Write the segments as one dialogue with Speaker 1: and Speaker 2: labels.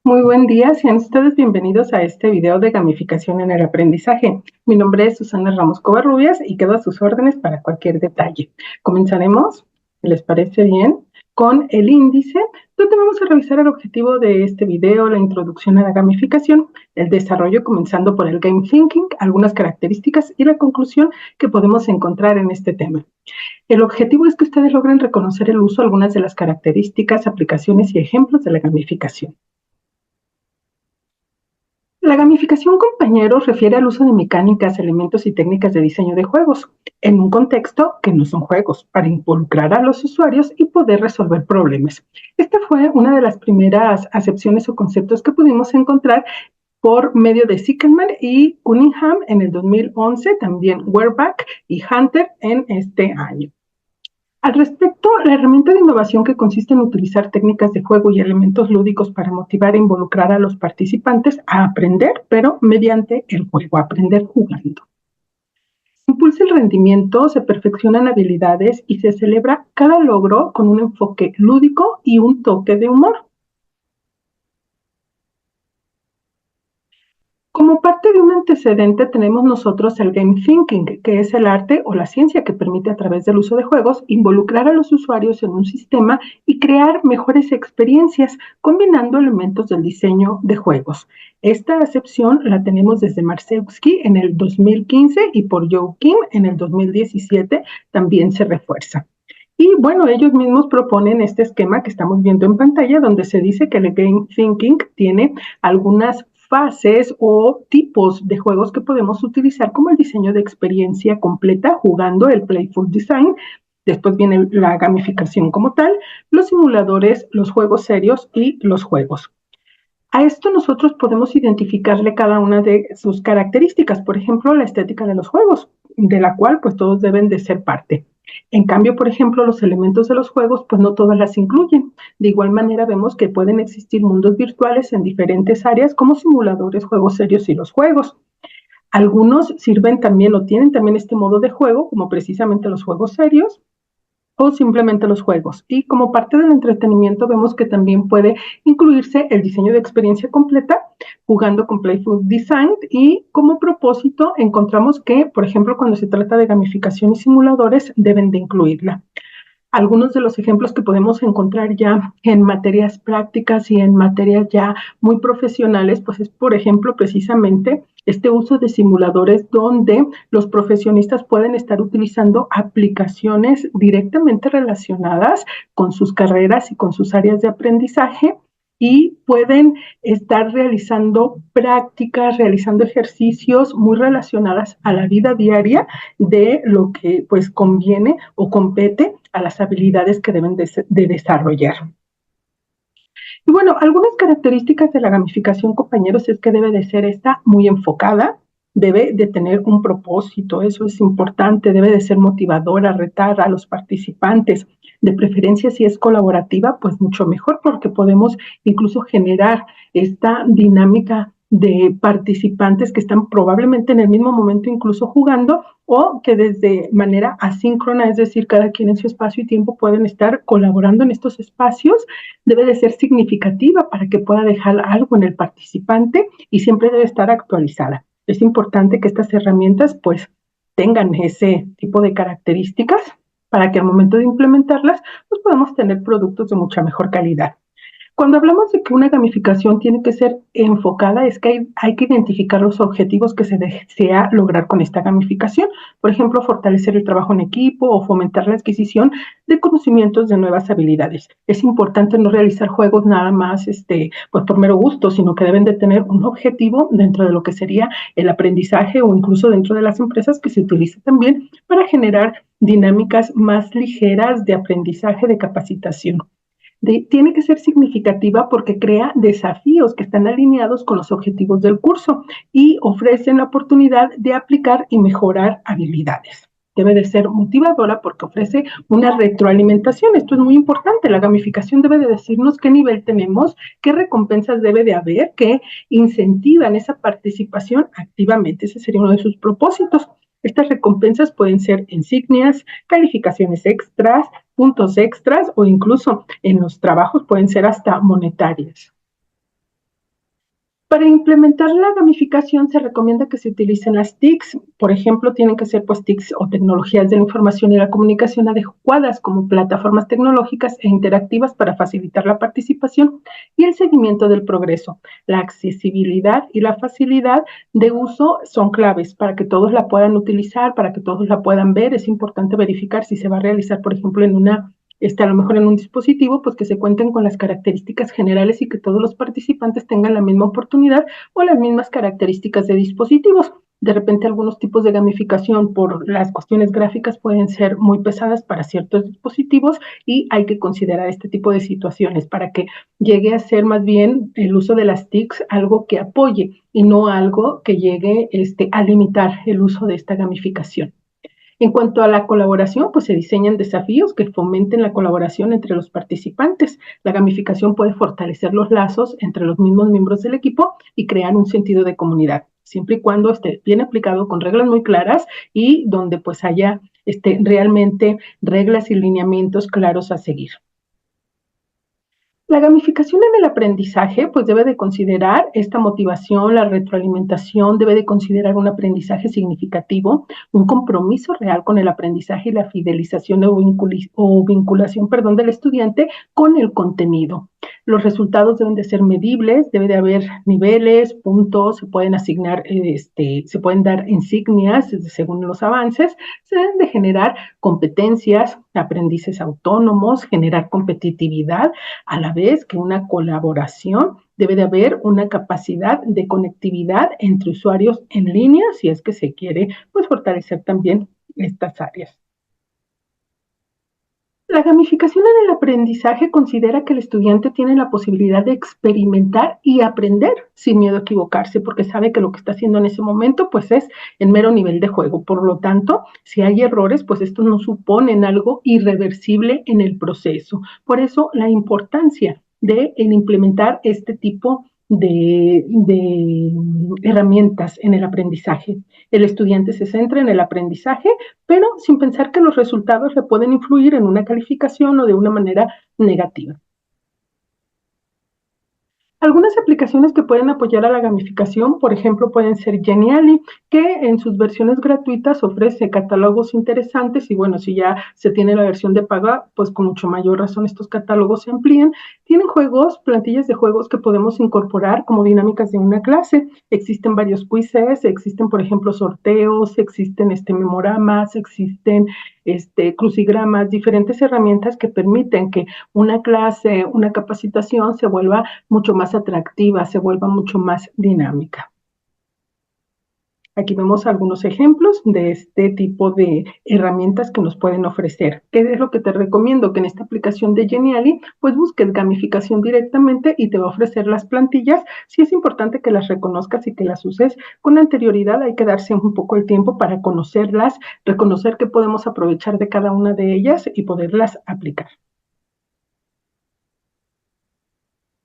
Speaker 1: Muy buen día, sean ustedes bienvenidos a este video de gamificación en el aprendizaje. Mi nombre es Susana Ramos Covarrubias y quedo a sus órdenes para cualquier detalle. Comenzaremos, si les parece bien, con el índice, donde vamos a revisar el objetivo de este video, la introducción a la gamificación, el desarrollo comenzando por el game thinking, algunas características y la conclusión que podemos encontrar en este tema. El objetivo es que ustedes logren reconocer el uso de algunas de las características, aplicaciones y ejemplos de la gamificación. La gamificación, compañeros, refiere al uso de mecánicas, elementos y técnicas de diseño de juegos en un contexto que no son juegos, para involucrar a los usuarios y poder resolver problemas. Esta fue una de las primeras acepciones o conceptos que pudimos encontrar por medio de Zickelman y Cunningham en el 2011, también Werbach y Hunter en este año. Al respecto, la herramienta de innovación que consiste en utilizar técnicas de juego y elementos lúdicos para motivar e involucrar a los participantes a aprender, pero mediante el juego, aprender jugando. Se impulsa el rendimiento, se perfeccionan habilidades y se celebra cada logro con un enfoque lúdico y un toque de humor. Como parte de un antecedente tenemos nosotros el game thinking, que es el arte o la ciencia que permite a través del uso de juegos involucrar a los usuarios en un sistema y crear mejores experiencias combinando elementos del diseño de juegos. Esta acepción la tenemos desde Marczewski en el 2015 y por Joe Kim en el 2017 también se refuerza. Y bueno, ellos mismos proponen este esquema que estamos viendo en pantalla, donde se dice que el game thinking tiene algunas fases o tipos de juegos que podemos utilizar, como el diseño de experiencia completa jugando, el playful design. Después viene la gamificación como tal, los simuladores, los juegos serios y los juegos. A esto nosotros podemos identificarle cada una de sus características, por ejemplo, la estética de los juegos, de la cual pues todos deben de ser parte. En cambio, por ejemplo, los elementos de los juegos, pues no todas las incluyen. De igual manera, vemos que pueden existir mundos virtuales en diferentes áreas como simuladores, juegos serios y los juegos. Algunos sirven también o tienen también este modo de juego, como precisamente los juegos serios, o simplemente los juegos. Y como parte del entretenimiento vemos que también puede incluirse el diseño de experiencia completa jugando con Playful Design y como propósito encontramos que, por ejemplo, cuando se trata de gamificación y simuladores deben de incluirla. Algunos de los ejemplos que podemos encontrar ya en materias prácticas y en materias ya muy profesionales, pues es, por ejemplo, precisamente este uso de simuladores donde los profesionistas pueden estar utilizando aplicaciones directamente relacionadas con sus carreras y con sus áreas de aprendizaje y pueden estar realizando prácticas, realizando ejercicios muy relacionadas a la vida diaria de lo que pues conviene o compete a las habilidades que deben de desarrollar. Y bueno, algunas características de la gamificación, compañeros, es que debe de ser esta muy enfocada, debe de tener un propósito, eso es importante, debe de ser motivadora, retar a los participantes, de preferencia si es colaborativa, pues mucho mejor porque podemos incluso generar esta dinámica de participantes que están probablemente en el mismo momento incluso jugando o que desde manera asíncrona, es decir, cada quien en su espacio y tiempo pueden estar colaborando en estos espacios, debe de ser significativa para que pueda dejar algo en el participante y siempre debe estar actualizada. Es importante que estas herramientas pues tengan ese tipo de características para que al momento de implementarlas pues podamos tener productos de mucha mejor calidad. Cuando hablamos de que una gamificación tiene que ser enfocada, es que hay que identificar los objetivos que se desea lograr con esta gamificación. Por ejemplo, fortalecer el trabajo en equipo o fomentar la adquisición de conocimientos de nuevas habilidades. Es importante no realizar juegos nada más pues por mero gusto, sino que deben de tener un objetivo dentro de lo que sería el aprendizaje o incluso dentro de las empresas que se utiliza también para generar dinámicas más ligeras de aprendizaje, de capacitación. Tiene que ser significativa porque crea desafíos que están alineados con los objetivos del curso y ofrecen la oportunidad de aplicar y mejorar habilidades. Debe de ser motivadora porque ofrece una retroalimentación. Esto es muy importante. La gamificación debe de decirnos qué nivel tenemos, qué recompensas debe de haber, que incentivan esa participación activamente. Ese sería uno de sus propósitos. Estas recompensas pueden ser insignias, calificaciones extras, puntos extras o incluso en los trabajos pueden ser hasta monetarias. Para implementar la gamificación se recomienda que se utilicen las TICs. Por ejemplo, tienen que ser pues TICs o tecnologías de la información y la comunicación adecuadas como plataformas tecnológicas e interactivas para facilitar la participación y el seguimiento del progreso. La accesibilidad y la facilidad de uso son claves para que todos la puedan utilizar, para que todos la puedan ver. Es importante verificar si se va a realizar, por ejemplo, en una a lo mejor en un dispositivo, pues que se cuenten con las características generales y que todos los participantes tengan la misma oportunidad o las mismas características de dispositivos. De repente algunos tipos de gamificación por las cuestiones gráficas pueden ser muy pesadas para ciertos dispositivos y hay que considerar este tipo de situaciones para que llegue a ser más bien el uso de las TICs algo que apoye y no algo que llegue a limitar el uso de esta gamificación. En cuanto a la colaboración, pues se diseñan desafíos que fomenten la colaboración entre los participantes. La gamificación puede fortalecer los lazos entre los mismos miembros del equipo y crear un sentido de comunidad, siempre y cuando esté bien aplicado con reglas muy claras y donde pues haya realmente reglas y lineamientos claros a seguir. La gamificación en el aprendizaje, pues debe de considerar esta motivación, la retroalimentación, debe de considerar un aprendizaje significativo, un compromiso real con el aprendizaje y la fidelización o vinculación, perdón, del estudiante con el contenido. Los resultados deben de ser medibles, debe de haber niveles, puntos, se pueden asignar, se pueden dar insignias según los avances, se deben de generar competencias, aprendices autónomos, generar competitividad, a la vez que una colaboración debe de haber una capacidad de conectividad entre usuarios en línea, si es que se quiere pues fortalecer también estas áreas. La gamificación en el aprendizaje considera que el estudiante tiene la posibilidad de experimentar y aprender sin miedo a equivocarse, porque sabe que lo que está haciendo en ese momento pues es en mero nivel de juego. Por lo tanto, si hay errores, pues estos no suponen algo irreversible en el proceso. Por eso la importancia de implementar este tipo de herramientas en el aprendizaje. El estudiante se centra en el aprendizaje, pero sin pensar que los resultados le pueden influir en una calificación o de una manera negativa. Algunas aplicaciones que pueden apoyar a la gamificación, por ejemplo, pueden ser Genially, que en sus versiones gratuitas ofrece catálogos interesantes y bueno, si ya se tiene la versión de paga, pues con mucho mayor razón estos catálogos se amplían. Tienen juegos, plantillas de juegos que podemos incorporar como dinámicas de una clase. Existen varios quizzes, existen, por ejemplo, sorteos, existen memoramas, existen crucigramas, diferentes herramientas que permiten que una clase, una capacitación se vuelva mucho más atractiva, se vuelva mucho más dinámica. Aquí vemos algunos ejemplos de este tipo de herramientas que nos pueden ofrecer. ¿Qué es lo que te recomiendo? Que en esta aplicación de Genially, pues busques gamificación directamente y te va a ofrecer las plantillas. Sí es importante que las reconozcas y que las uses con anterioridad. Hay que darse un poco el tiempo para conocerlas, reconocer qué podemos aprovechar de cada una de ellas y poderlas aplicar.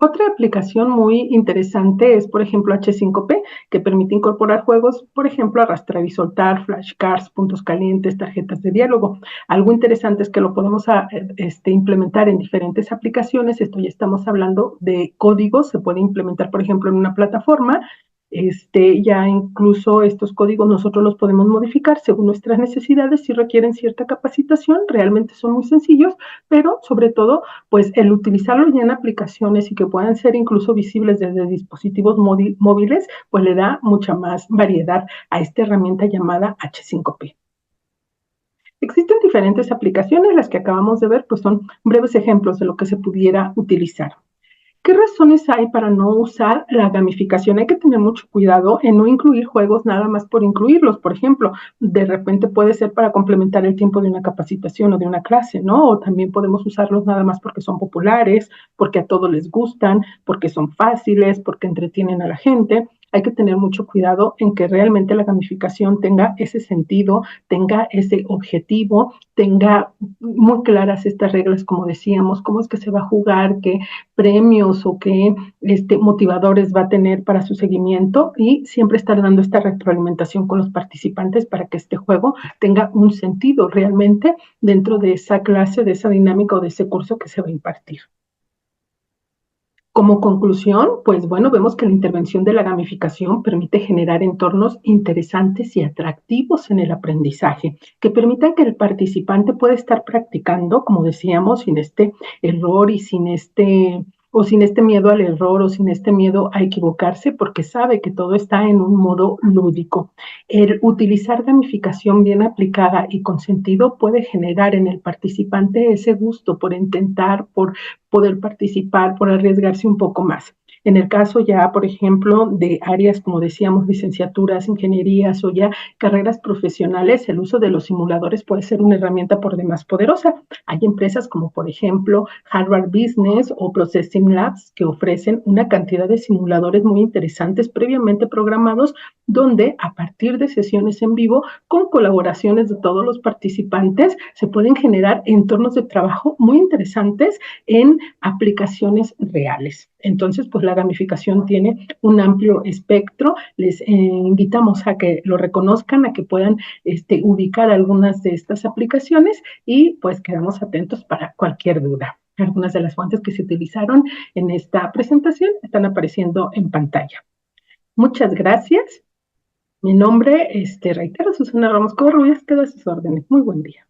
Speaker 1: Otra aplicación muy interesante es, por ejemplo, H5P, que permite incorporar juegos, por ejemplo, arrastrar y soltar, flashcards, puntos calientes, tarjetas de diálogo. Algo interesante es que lo podemos implementar en diferentes aplicaciones. Esto ya estamos hablando de códigos, se puede implementar, por ejemplo, en una plataforma. Ya incluso estos códigos nosotros los podemos modificar según nuestras necesidades si requieren cierta capacitación, realmente son muy sencillos, pero sobre todo pues el utilizarlo ya en aplicaciones y que puedan ser incluso visibles desde dispositivos móviles, pues le da mucha más variedad a esta herramienta llamada H5P. Existen diferentes aplicaciones, las que acabamos de ver pues son breves ejemplos de lo que se pudiera utilizar. ¿Qué razones hay para no usar la gamificación? Hay que tener mucho cuidado en no incluir juegos nada más por incluirlos. Por ejemplo, de repente puede ser para complementar el tiempo de una capacitación o de una clase, ¿no? O también podemos usarlos nada más porque son populares, porque a todos les gustan, porque son fáciles, porque entretienen a la gente. Hay que tener mucho cuidado en que realmente la gamificación tenga ese sentido, tenga ese objetivo, tenga muy claras estas reglas, como decíamos, cómo es que se va a jugar, qué premios o qué motivadores va a tener para su seguimiento y siempre estar dando esta retroalimentación con los participantes para que este juego tenga un sentido realmente dentro de esa clase, de esa dinámica o de ese curso que se va a impartir. Como conclusión, pues bueno, vemos que la intervención de la gamificación permite generar entornos interesantes y atractivos en el aprendizaje, que permitan que el participante pueda estar practicando, como decíamos, sin este error y sin este miedo al error o sin este miedo a equivocarse, porque sabe que todo está en un modo lúdico. El utilizar gamificación bien aplicada y con sentido puede generar en el participante ese gusto por intentar, por poder participar, por arriesgarse un poco más. En el caso ya, por ejemplo, de áreas, como decíamos, licenciaturas, ingenierías o ya carreras profesionales, el uso de los simuladores puede ser una herramienta por demás poderosa. Hay empresas como, por ejemplo, Harvard Business o Processing Labs que ofrecen una cantidad de simuladores muy interesantes previamente programados, donde a partir de sesiones en vivo, con colaboraciones de todos los participantes, se pueden generar entornos de trabajo muy interesantes en aplicaciones reales. Entonces, pues la gamificación tiene un amplio espectro. Les invitamos a que lo reconozcan, a que puedan ubicar algunas de estas aplicaciones y pues quedamos atentos para cualquier duda. Algunas de las fuentes que se utilizaron en esta presentación están apareciendo en pantalla. Muchas gracias. Mi nombre, reitero, Susana Ramos Covarrubias, quedo a sus órdenes. Muy buen día.